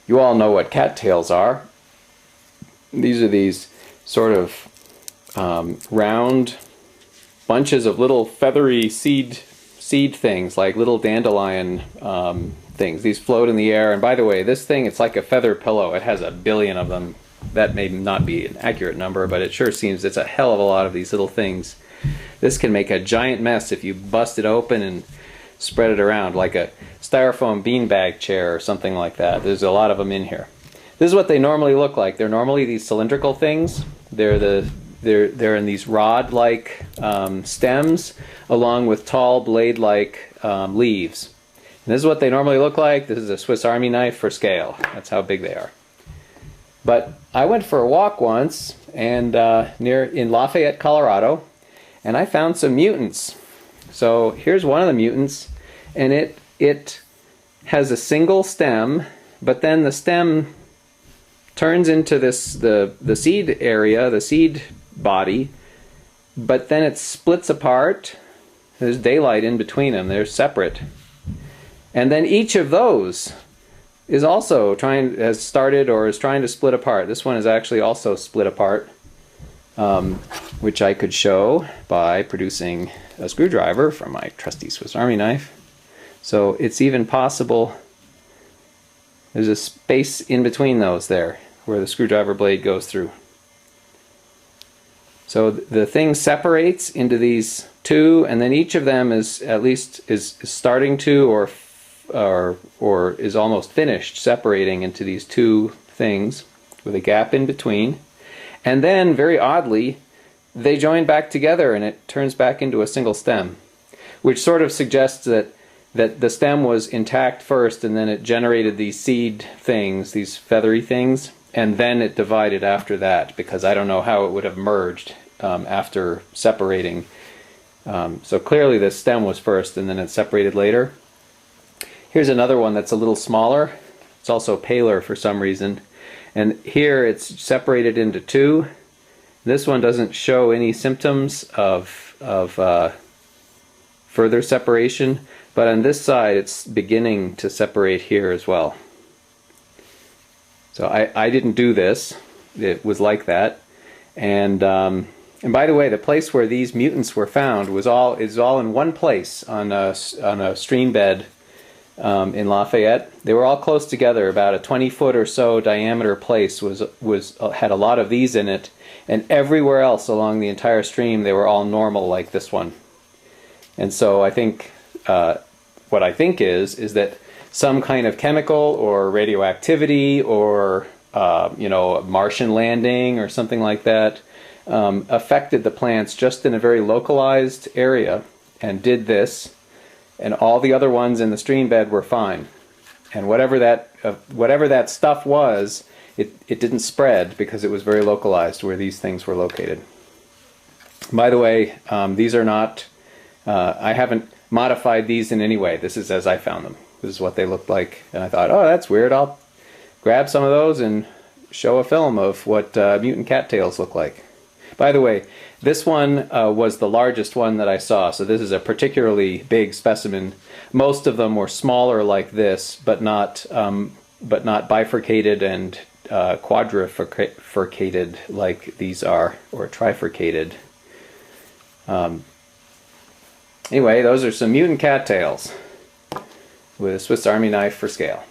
You all know what cattails are. These are these sort of round bunches of little feathery seed things, like little dandelion things. These float in the air, and by the way, this thing, it's like a feather pillow. It has a billion of them. That may not be an accurate number, but it sure seems it's a hell of a lot of these little things. This can make a giant mess if you bust it open and spread it around like a styrofoam beanbag chair or something like that. There's a lot of them in here. This is what they normally look like. They're normally these cylindrical things. They're in these rod-like stems along with tall blade-like leaves. And this is what they normally look like. This is a Swiss Army knife for scale. That's how big they are. But I went for a walk once and in Lafayette, Colorado, and I found some mutants. So here's one of the mutants, and it has a single stem, but then the stem turns into the seed area, the seed body, but then it splits apart. There's daylight in between them. They're separate. And then each of those is also has started or is trying to split apart. This one is actually also split apart, which I could show by producing a screwdriver from my trusty Swiss Army knife. So it's even possible there's a space in between those there where the screwdriver blade goes through. So the thing separates into these two, and then each of them is starting to or is almost finished separating into these two things with a gap in between. And then, very oddly, they join back together and it turns back into a single stem, which sort of suggests that the stem was intact first and then it generated these seed things, these feathery things, and then it divided after that, because I don't know how it would have merged after separating. So clearly the stem was first and then it separated later. Here's another one that's a little smaller. It's also paler for some reason. And here it's separated into two. This one doesn't show any symptoms of further separation, but on this side it's beginning to separate here as well. So I didn't do this. It was like that. And by the way, the place where these mutants were found is all in one place on a stream bed in Lafayette. They were all close together. About a 20-foot or so diameter place had a lot of these in it, and everywhere else along the entire stream they were all normal like this one. And so I think what I think is that some kind of chemical or radioactivity or Martian landing or something like that affected the plants just in a very localized area and did this. And all the other ones in the stream bed were fine. And whatever that stuff was, it didn't spread because it was very localized where these things were located. By the way, these are not, I haven't modified these in any way. This is as I found them. This is what they looked like. And I thought, oh, that's weird. I'll grab some of those and show a film of what mutant cattails look like. By the way, this one was the largest one that I saw, so this is a particularly big specimen. Most of them were smaller like this, but not bifurcated and quadrifurcated like these are, or trifurcated. Anyway, those are some mutant cattails with a Swiss Army knife for scale.